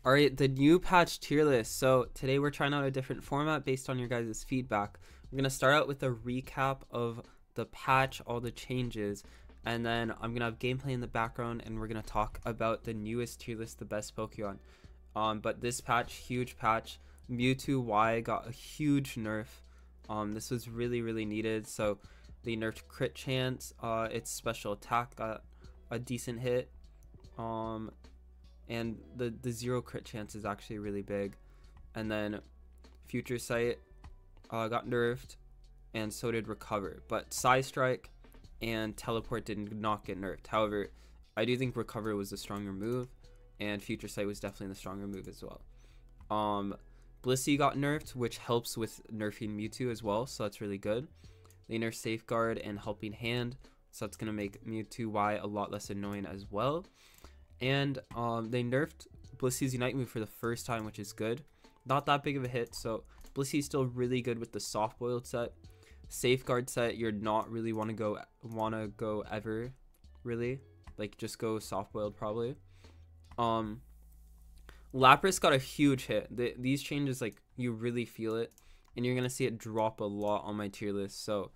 All right, the new patch tier list. So today we're trying out a different format based on your guys' feedback. We're going to start out with a recap of the patch, all the changes, and then I'm going to have gameplay in the background, and we're going to talk about the newest tier list, the best Pokemon. But this patch, huge patch, Mewtwo Y got a huge nerf. This was really needed. So they nerfed crit chance, its special attack got a decent hit. And the zero crit chance is actually really big. And then Future Sight got nerfed, and so did Recover. But Psy Strike and Teleport did not get nerfed. However, I do think Recover was the stronger move, and Future Sight was definitely the stronger move as well. Blissey got nerfed, which helps with nerfing Mewtwo as well, so that's really good. They nerfed Safeguard and Helping Hand, so that's going to make Mewtwo Y a lot less annoying as well. And they nerfed Blissey's Unite move for the first time, which is good. Not that big of a hit, so Blissey's still really good with the soft boiled set. Safeguard set, you're not really wanna go ever, really. Like, just go soft boiled probably. Lapras got a huge hit. These changes, like, you really feel it, and you're gonna see it drop a lot on my tier list. So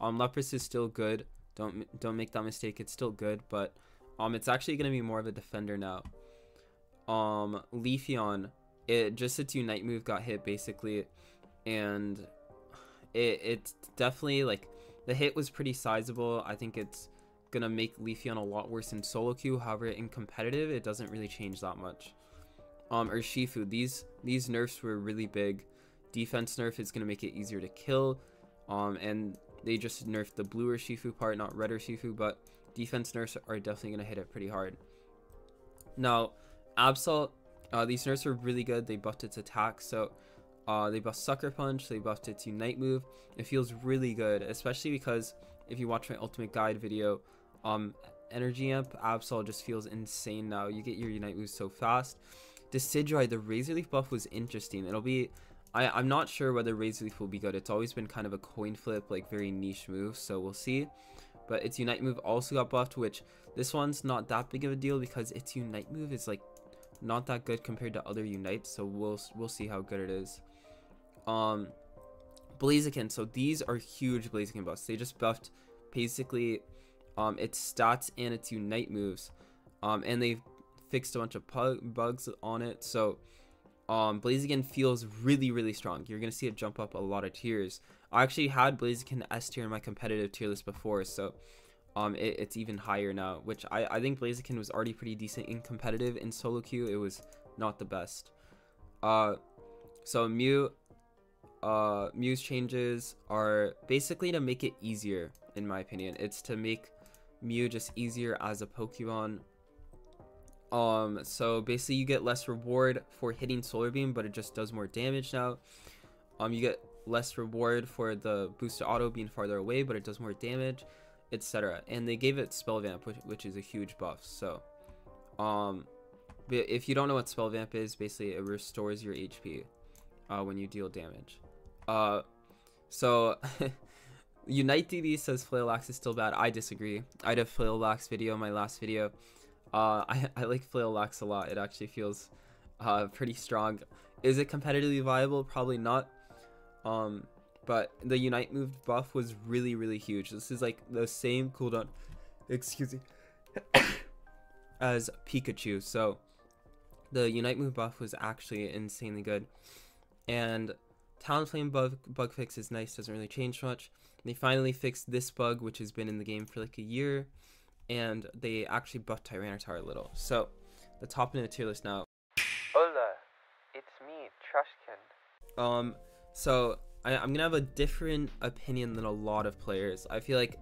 Lapras is still good. Don't make that mistake. It's still good, but it's actually going to be more of a defender now. Leafeon, its Unite move got hit basically, and it's definitely, like, the hit was pretty sizable. I think it's going to make Leafeon a lot worse in solo queue. However, in competitive, it doesn't really change that much. Urshifu, these nerfs were really big. Defense nerf is going to make it easier to kill, and they just nerfed the blue Urshifu part, not red Urshifu, but defense nerfs are definitely going to hit it pretty hard. Now, Absol, these nerfs are really good. They buffed its attack, so they buffed Sucker Punch, they buffed its Unite move. It feels really good, especially because if you watch my Ultimate Guide video, Energy Amp, Absol just feels insane now. You get your Unite moves so fast. Decidueye, the Razor Leaf buff was interesting. It'll be... I'm not sure whether Razor Leaf will be good. It's always been kind of a coin flip, like very niche move, so we'll see. But its Unite move also got buffed, which this one's not that big of a deal because its Unite move is, like, not that good compared to other Unites, so we'll see how good it is. Blaziken, so these are huge Blaziken buffs. They just buffed basically its stats and its Unite moves, and they fixed a bunch of bugs on it, so Blaziken feels really strong. You're gonna see it jump up a lot of tiers. I actually had Blaziken S tier in my competitive tier list before, so it's even higher now, which I think Blaziken was already pretty decent in competitive. In solo queue, it was not the best. So Mew's changes are basically to make it easier, in my opinion. It's to make Mew just easier as a Pokemon. So basically you get less reward for hitting Solar Beam, but it just does more damage now. You get less reward for the boosted auto being farther away, but it does more damage, etc. And they gave it Spell Vamp, which is a huge buff. So if you don't know what Spell Vamp is, basically it restores your HP when you deal damage. So Unite DB says Flailolax is still bad. I disagree. I did a Flailolax video in my last video. I like Flailolax a lot. It actually feels pretty strong. Is it competitively viable? Probably not. But the Unite move buff was really huge. This is like the same cooldown, excuse me, as Pikachu. So the Unite move buff was actually insanely good. And Talonflame bug fix is nice, doesn't really change much. They finally fixed this bug, which has been in the game for like a year, and they actually buffed Tyranitar a little. So the top of the tier list now. Hola, it's me, Trashcan. So I'm gonna have a different opinion than a lot of players. I feel like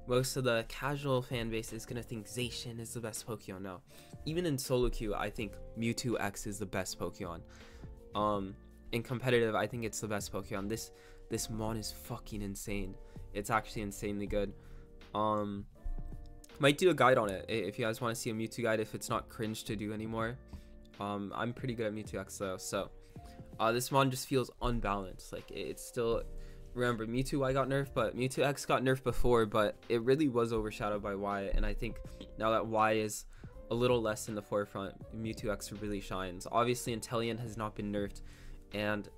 most of the casual fan base is gonna think Zacian is the best Pokemon now. Even in solo queue, I think Mewtwo X is the best Pokemon. In competitive, I think it's the best Pokemon. This mon is fucking insane. It's actually insanely good. Might do a guide on it if you guys want to see a Mewtwo guide, if it's not cringe to do anymore. I'm pretty good at Mewtwo X though, so this mon just feels unbalanced. Like, it's still, remember, Mewtwo Y got nerfed, but Mewtwo X got nerfed before, but it really was overshadowed by Y, and I think now that Y is a little less in the forefront, Mewtwo X really shines. Obviously, Inteleon has not been nerfed, and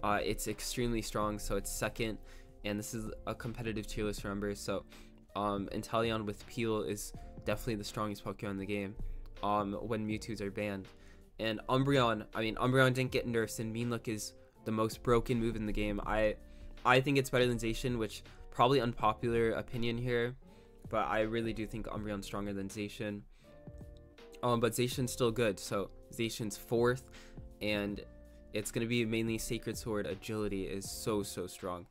it's extremely strong, so it's second, and this is a competitive tier list, remember. So Inteleon with Peel is definitely the strongest Pokemon in the game when Mewtwo's are banned. And Umbreon, I mean, Umbreon didn't get nerfs, and Mean Look is the most broken move in the game. I think it's better than Zacian, which probably unpopular opinion here, but I really do think Umbreon's stronger than Zacian. But Zacian's still good, so Zacian's fourth, and it's going to be mainly Sacred Sword. Agility is so strong.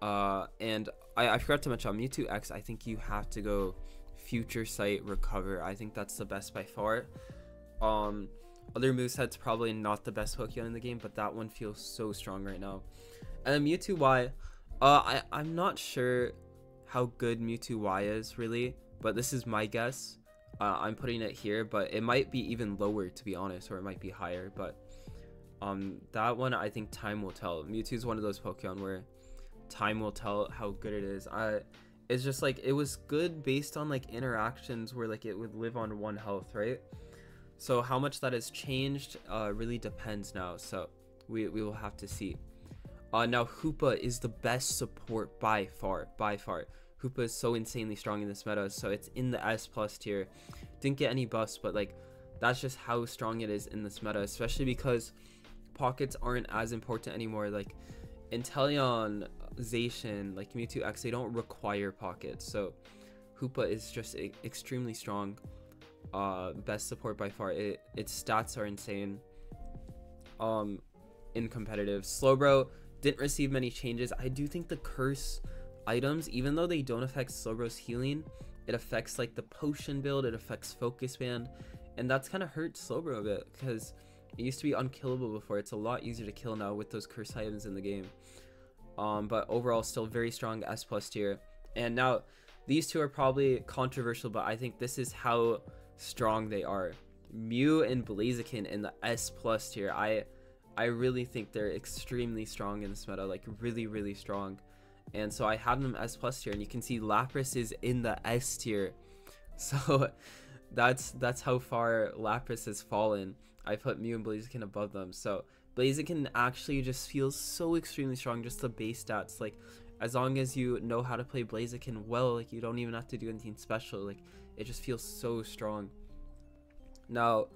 And I forgot to mention on Mewtwo X, I think you have to go Future Sight, Recover. I think that's the best by far. Other moveset's probably not the best Pokemon in the game, but that one feels so strong right now. And then Mewtwo Y, I'm not sure how good Mewtwo Y is really, but this is my guess. I'm putting it here, but it might be even lower, to be honest, or it might be higher. But that one, I think time will tell. Mewtwo's one of those Pokemon where time will tell how good it is. It's just like, it was good based on like interactions where like it would live on 1 health, right? So how much that has changed really depends now. So we will have to see. Now Hoopa is the best support by far. Hoopa is so insanely strong in this meta, so it's in the S+ tier. Didn't get any buffs, but like that's just how strong it is in this meta, especially because pockets aren't as important anymore. Like Inteleon, Zacian, like Mewtwo X, they don't require pockets, so Hoopa is just extremely strong. Best support by far. Its stats are insane. In competitive, Slowbro didn't receive many changes. I do think the curse items, even though they don't affect Slowbro's healing, it affects like the potion build, it affects focus band, and that's kind of hurt Slowbro a bit because it used to be unkillable before. It's a lot easier to kill now with those curse items in the game. But overall still very strong S+ tier. And now these two are probably controversial, but I think this is how strong they are. Mew and Blaziken in the S+ tier. I really think they're extremely strong in this meta, like really strong. And so I have them S+ tier, and you can see Lapras is in the S tier. So that's how far Lapras has fallen. I put Mew and Blaziken above them. So Blaziken actually just feels so extremely strong, just the base stats. Like as long as you know how to play Blaziken well, like you don't even have to do anything special. Like it just feels so strong. Now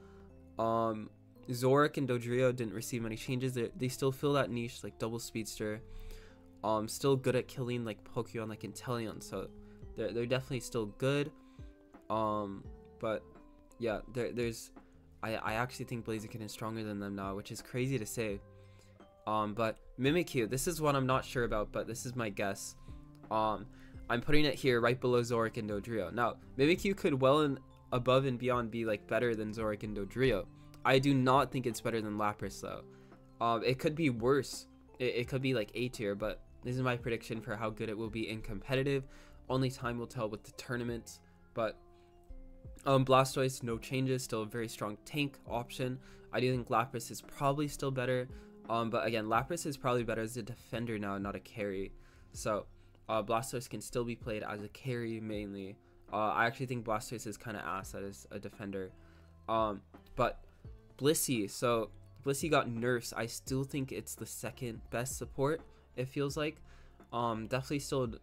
Zoroark and Dodrio didn't receive many changes. They still fill that niche, like double speedster. Still good at killing like Pokemon like Inteleon, so they're definitely still good. But yeah, I actually think Blaziken is stronger than them now, which is crazy to say. But Mimikyu, this is one I'm not sure about, but this is my guess. I'm putting it here right below Zoroark and Dodrio. Now Mimikyu could well and above and beyond be like better than Zoroark and Dodrio. I do not think it's better than Lapras though. It could be worse. It could be like A tier, but this is my prediction for how good it will be in competitive. Only time will tell with the tournaments. But Blastoise, no changes, still a very strong tank option. I do think Lapras is probably still better. But again, Lapras is probably better as a defender now, not a carry. So Blastoise can still be played as a carry mainly. I actually think Blastoise is kind of ass as a defender. But Blissey, so Blissey got nerfs. I still think it's the second best support, it feels like. Definitely still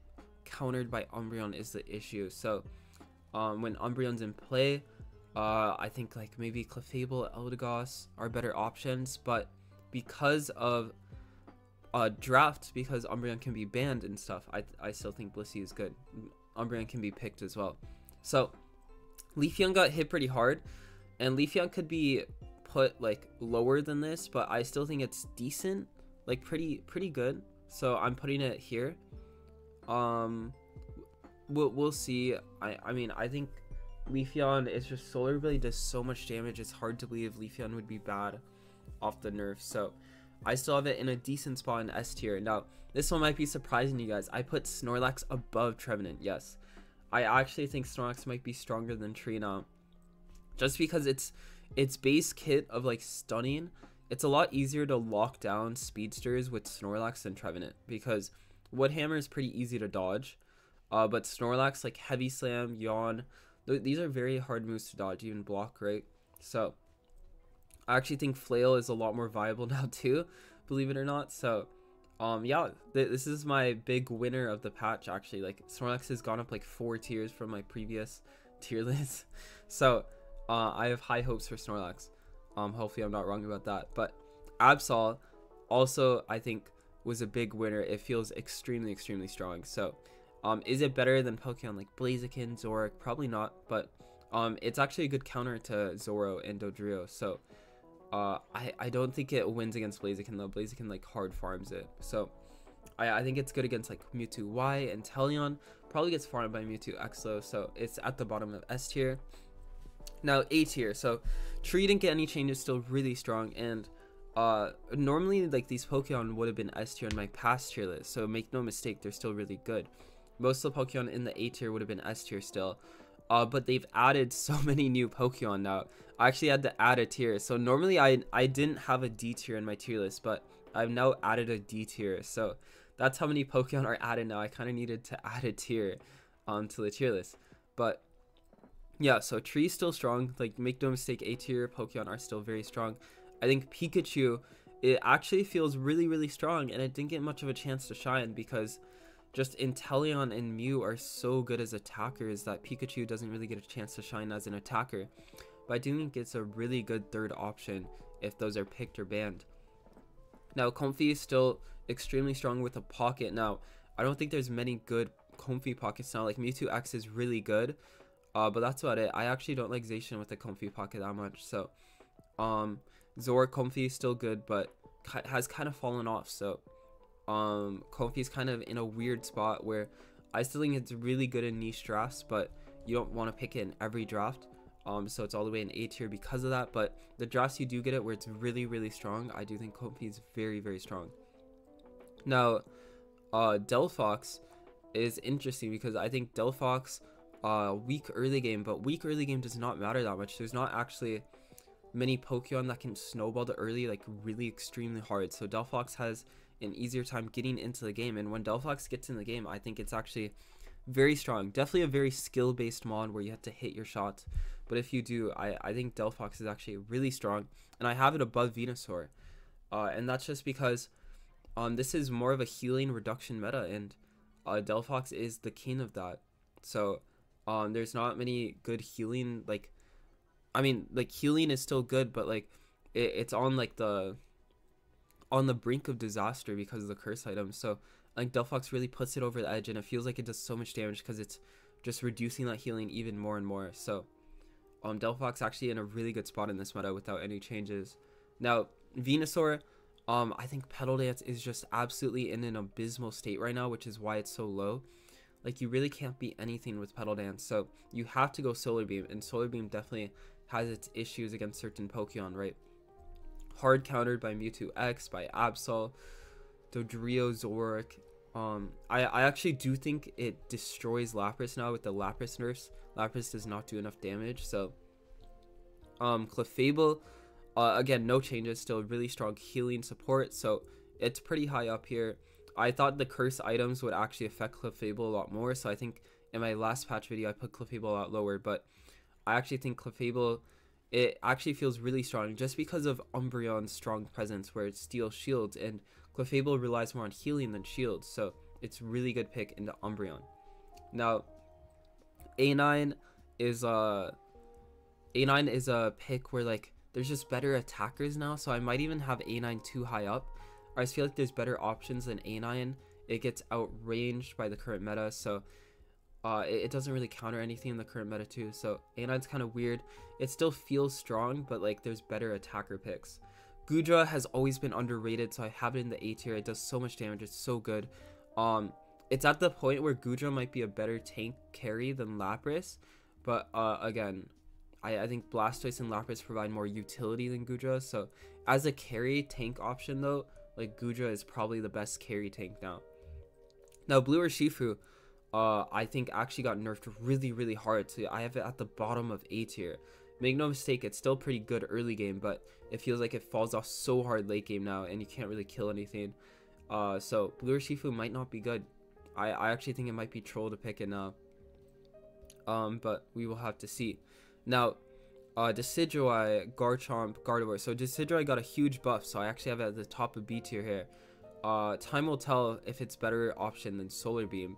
countered by Umbreon is the issue. So when Umbreon's in play, I think like maybe Clefable, Eldegoss are better options, but because of draft, because Umbreon can be banned and stuff, I still think Blissey is good. Umbreon can be picked as well. So Leafeon got hit pretty hard, and Leafeon could be put like lower than this, but I still think it's decent, like pretty good. So I'm putting it here. We'll see. I mean, I think Leafeon is just Solar Blade does so much damage. It's hard to believe Leafeon would be bad off the nerf. So I still have it in a decent spot in S tier. Now this one might be surprising to you guys. I put Snorlax above Trevenant. Yes, I actually think Snorlax might be stronger than Trina, just because its base kit of like stunning, it's a lot easier to lock down speedsters with Snorlax than Trevenant, because Woodhammer is pretty easy to dodge, but Snorlax, like Heavy Slam, Yawn, these are very hard moves to dodge, even block, right? So I actually think flail is a lot more viable now too, believe it or not. So yeah, this is my big winner of the patch actually. Like Snorlax has gone up like 4 tiers from my previous tier list. So I have high hopes for Snorlax. Hopefully I'm not wrong about that. But Absol also I think was a big winner. It feels extremely strong. So is it better than Pokemon like Blaziken, Zoroark? Probably not, but it's actually a good counter to Zoro and Dodrio. So I don't think it wins against Blaziken though. Blaziken like hard farms it. So I think it's good against like Mewtwo Y and Teleon. Probably gets farmed by Mewtwo X though. So it's at the bottom of S tier. Now A tier. So Tree didn't get any changes, still really strong. And normally like these Pokemon would have been S tier in my past tier list. So make no mistake, they're still really good. Most of the Pokemon in the A tier would have been S tier still. But they've added so many new Pokemon now. I actually had to add a tier. So normally I didn't have a D tier in my tier list, but I've now added a D tier. So that's how many Pokemon are added now. I kind of needed to add a tier to the tier list. But yeah, so Tree's still strong. Like, make no mistake, A tier Pokemon are still very strong. I think Pikachu, it actually feels really strong, and it didn't get much of a chance to shine because just Inteleon and Mew are so good as attackers that Pikachu doesn't really get a chance to shine as an attacker. But I do think it's a really good third option if those are picked or banned. Now, Comfey is still extremely strong with a pocket. Now, I don't think there's many good Comfey pockets now. Like, Mewtwo X is really good, but that's about it. I actually don't like Zacian with a Comfey pocket that much. So, Zoroark Comfey is still good, but has kind of fallen off. So, Comfey's kind of in a weird spot where I still think it's really good in niche drafts, but you don't want to pick it in every draft. So it's all the way in A tier because of that. But the drafts you do get it where it's really strong, I do think Comfey is very strong. Now, Delphox is interesting because I think Delphox weak early game, but weak early game does not matter that much. There's not actually many Pokemon that can snowball the early like really extremely hard. So Delphox has an easier time getting into the game, and when Delphox gets in the game, I think it's actually very strong. Definitely a very skill based mod where you have to hit your shots, but if you do, I think Delphox is actually really strong, and I have it above Venusaur, and that's just because this is more of a healing reduction meta, and Delphox is the king of that. So there's not many good healing, like, I mean, like, healing is still good, but like it's on like on the brink of disaster because of the curse items. So like Delphox really puts it over the edge, and it feels like it does so much damage because it's just reducing that healing even more and more. So Delphox actually in a really good spot in this meta without any changes. Now Venusaur, I think Petal Dance is just absolutely in an abysmal state right now, which is why it's so low. Like, you really can't beat anything with Petal Dance, so you have to go Solar Beam, and Solar Beam definitely has its issues against certain Pokemon, right? Hard countered by Mewtwo X, by Absol, Dodrio, Zoroark. I actually do think it destroys Lapras now with the Lapras nerfs. Lapras does not do enough damage. So Clefable, again, no changes, still really strong healing support, so it's pretty high up here. I thought the curse items would actually affect Clefable a lot more, so I think in my last patch video I put Clefable a lot lower, but I actually think Clefable, it actually feels really strong just because of Umbreon's strong presence where it steals shields, and Clefable relies more on healing than shields, so it's really good pick into Umbreon. Now A9 is a pick where like there's just better attackers now, so I might even have A9 too high up. I just feel like there's better options than A9. It gets outranged by the current meta, so it doesn't really counter anything in the current meta too, so A9's kind of weird. It still feels strong, but like there's better attacker picks. Goodra has always been underrated, so I have it in the A tier. It does so much damage, it's so good. It's at the point where Goodra might be a better tank carry than Lapras, but again, I think Blastoise and Lapras provide more utility than Goodra, so as a carry tank option though, like Goodra is probably the best carry tank now. Now Blue Urshifu, I think actually got nerfed really hard, so I have it at the bottom of A tier. Make no mistake, it's still pretty good early game, but it feels like it falls off so hard late game now, and you can't really kill anything. So Blue Urshifu might not be good. I actually think it might be troll to pick it now. but we will have to see. Now, Decidueye, Garchomp, Gardevoir. So Decidueye got a huge buff, so I actually have it at the top of B tier here. Time will tell if it's better option than Solar Beam.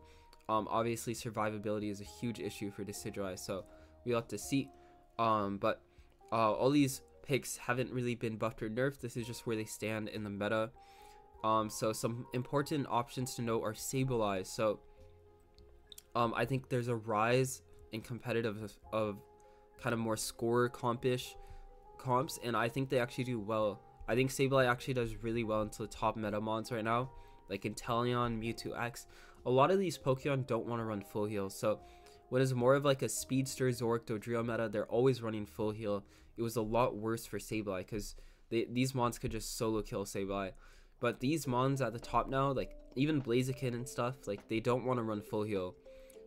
Obviously survivability is a huge issue for Decidueye, so we'll have to see. But all these picks haven't really been buffed or nerfed. This is just where they stand in the meta. So some important options to note are Sableye. So I think there's a rise in competitive of kind of more score compish comps, and I think they actually do well. I think Sableye actually does really well into the top meta mons right now, like Inteleon, Mewtwo X. A lot of these Pokemon don't want to run full heal, so when it's more of like a Speedster, Zoroark, Dodrio meta, they're always running full heal. It was a lot worse for Sableye because these mons could just solo kill Sableye. But these mons at the top now, like even Blaziken and stuff, like they don't want to run full heal.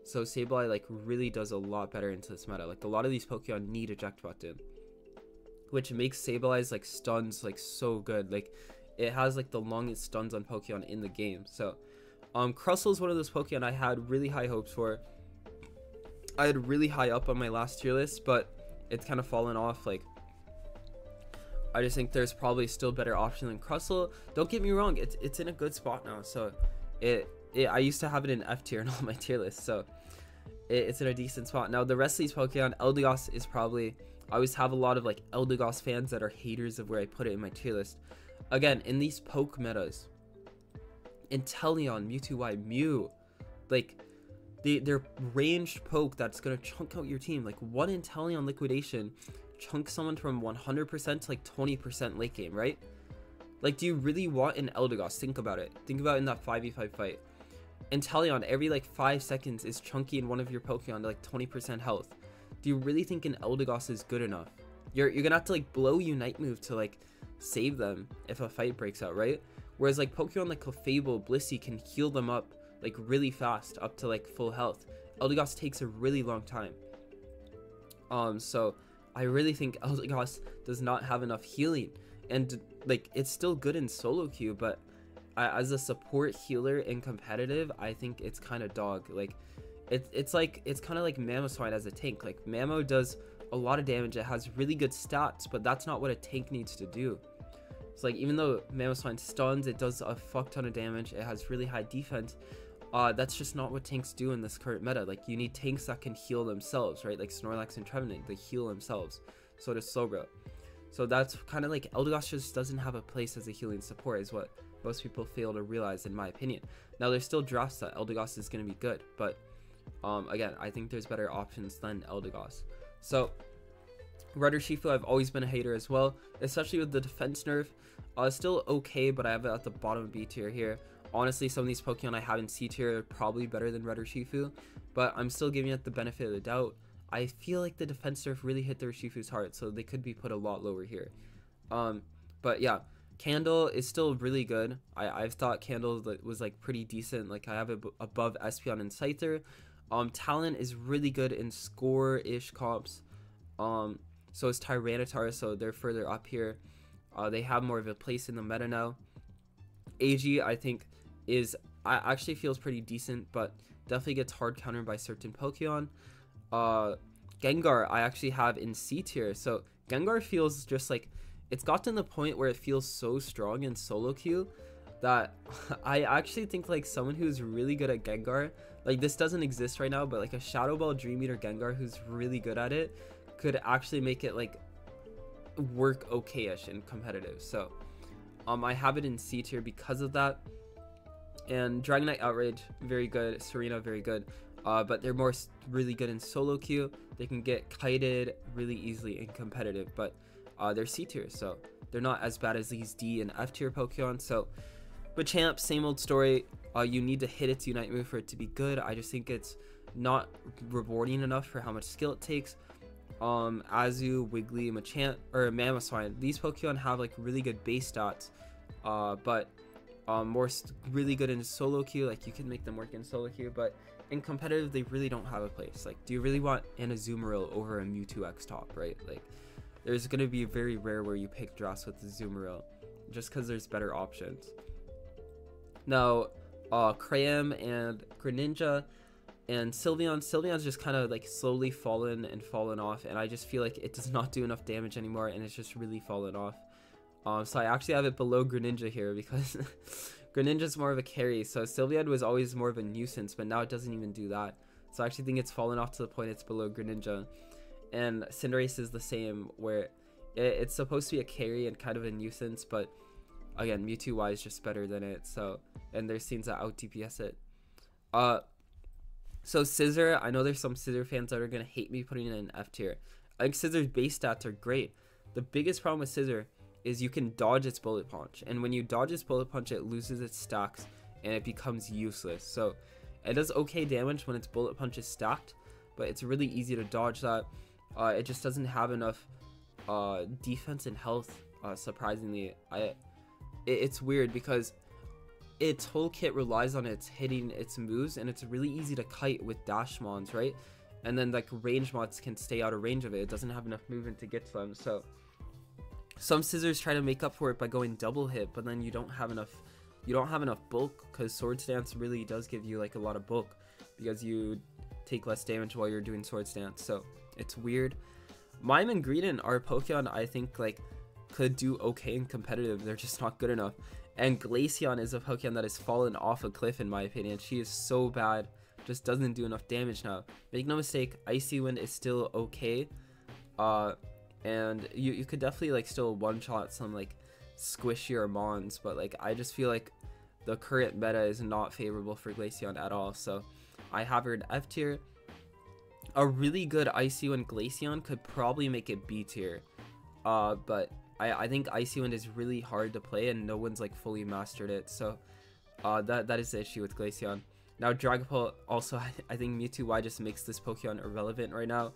So Sableye like really does a lot better into this meta. Like a lot of these Pokemon need eject button, which makes Sableye's like stuns like so good. Like it has like the longest stuns on Pokemon in the game. So Crustle is one of those Pokemon I had really high hopes for. I had really high up on my last tier list, but it's kind of fallen off. Like I just think there's probably still better option than Crustle. Don't get me wrong, it's in a good spot now. So I used to have it in F tier in all my tier lists, so it's in a decent spot. Now the rest of these Pokemon, Eldegoss is probably, I always have a lot of like Eldegoss fans that are haters of where I put it in my tier list. Again, in these poke metas, Inteleon, Mewtwo, Mew, like they're ranged poke that's gonna chunk out your team. Like one Inteleon liquidation chunks someone from 100% to like 20% late game, right? Like, do you really want an Eldegoss? Think about it. Think about it in that 5v5 fight. Inteleon every like 5 seconds is chunky in one of your Pokemon to like 20% health. Do you really think an Eldegoss is good enough? You're gonna have to like blow Unite move to like save them if a fight breaks out, right? Whereas like Pokemon like Clefable, Blissey can heal them up like really fast up to like full health. Eldegoss takes a really long time. So I really think Eldegoss does not have enough healing, and like it's still good in solo queue, but as a support healer in competitive, I think it's kind of dog. Like it's kind of like Mamoswine as a tank. Like Mamo does a lot of damage, it has really good stats, but that's not what a tank needs to do. It's like even though Mamoswine stuns, it does a fuck ton of damage, it has really high defense. That's just not what tanks do in this current meta. Like you need tanks that can heal themselves, right? Like Snorlax and Trevenant, they heal themselves. So does Slowbro. So that's kind of like Eldegoss just doesn't have a place as a healing support, is what most people fail to realize, in my opinion. Now there's still drafts that Eldegoss is going to be good, but again, I think there's better options than Eldegoss. So Red Urshifu, I've always been a hater as well, especially with the defense nerf. It's still okay, but I have it at the bottom of B tier here. Honestly, some of these Pokemon I have in C tier are probably better than Red Urshifu, but I'm still giving it the benefit of the doubt. I feel like the defense nerf really hit the Urshifu's heart, so they could be put a lot lower here. But yeah, Candle is still really good. I've thought Candle was like pretty decent. Like I have it above Espeon and Scyther. Talon is really good in score-ish comps. So is Tyranitar, so they're further up here. They have more of a place in the meta now. AG, I think, actually feels pretty decent, but definitely gets hard countered by certain Pokemon. Gengar, I actually have in C tier. So Gengar feels just like, it's gotten to the point where it feels so strong in solo queue that I actually think like someone who's really good at Gengar, like this doesn't exist right now, but like a Shadow Ball Dream Eater Gengar who's really good at it could actually make it like work okay-ish in competitive. So I have it in C tier because of that. And Dragonite Outrage, very good. Serena, very good. But they're more really good in solo queue. They can get kited really easily in competitive, but they're C tier, so they're not as bad as these D and F tier Pokemon. So, but Champ, same old story. You need to hit its Unite move for it to be good. I just think it's not rewarding enough for how much skill it takes. Azu, Wiggly, Machamp, or Mamoswine, these Pokemon have like really good base stats, but more really good in solo queue. Like you can make them work in solo queue, but in competitive they really don't have a place. Like, do you really want an Azumarill over a Mewtwo X top, right? Like there's going to be very rare where you pick drafts with the Azumarill just because there's better options. Now Cram and Greninja, And Sylveon's just kind of like slowly fallen off, and I just feel like it does not do enough damage anymore, and it's just really fallen off. So I actually have it below Greninja here because Greninja's more of a carry. So Sylveon was always more of a nuisance, but now it doesn't even do that. So I actually think it's fallen off to the point it's below Greninja. And Cinderace is the same, where it's supposed to be a carry and kind of a nuisance, but again, Mewtwo Y is just better than it. So, and there's things that out DPS it. So Scizor, I know there's some Scizor fans that are gonna hate me putting it in F tier. I think Scissor's base stats are great. The biggest problem with Scizor is you can dodge its bullet punch, and when you dodge its bullet punch, it loses its stacks and it becomes useless. So it does okay damage when its bullet punch is stacked, but it's really easy to dodge that. It just doesn't have enough defense and health, surprisingly. It's weird because its whole kit relies on its hitting its moves, and it's really easy to kite with dash mons, right? And then like range mods can stay out of range of it. It doesn't have enough movement to get to them. So some Scissors try to make up for it by going double hit, but then you don't have enough bulk, because Sword Stance really does give you like a lot of bulk because you take less damage while you're doing Sword Stance. So it's weird. Mime and Greedent are Pokemon I think like could do okay in competitive. They're just not good enough. And Glaceon is a Pokemon that has fallen off a cliff in my opinion. She is so bad, just doesn't do enough damage now. Make no mistake, Icy Wind is still okay. And you could definitely like still one-shot some like squishier mons, but like I just feel like the current meta is not favorable for Glaceon at all. So I have her in F tier. A really good Icy Wind Glaceon could probably make it B tier. But I think Icy Wind is really hard to play and no one's like fully mastered it. So that is the issue with Glaceon. Now Dragapult also, I think Mewtwo Y just makes this Pokemon irrelevant right now.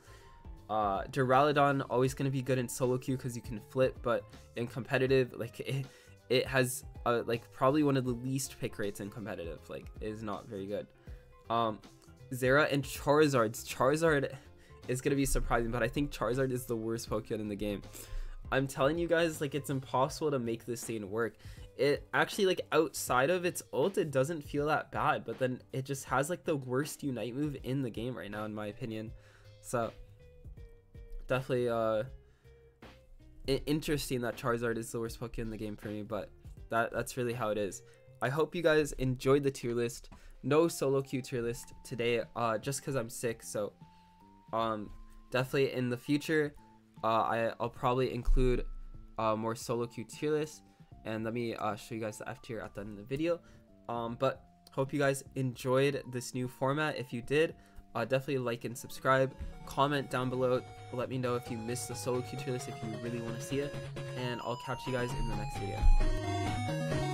Duraludon always going to be good in solo queue because you can flip, but in competitive, like it has like probably one of the least pick rates in competitive. Like it is not very good. Zera and Charizard is going to be surprising, but I think Charizard is the worst Pokemon in the game. I'm telling you guys, like it's impossible to make this thing work. It actually, like outside of its ult, it doesn't feel that bad, but then it just has like the worst Unite move in the game right now in my opinion. So definitely interesting that Charizard is the worst Pokemon in the game for me, but that's really how it is. I hope you guys enjoyed the tier list. No solo queue tier list today, just because I'm sick. So definitely in the future I'll probably include more solo queue tier lists, and let me show you guys the F tier at the end of the video. But hope you guys enjoyed this new format. If you did, definitely like and subscribe. Comment down below, let me know if you missed the solo queue tier list, if you really want to see it, and I'll catch you guys in the next video.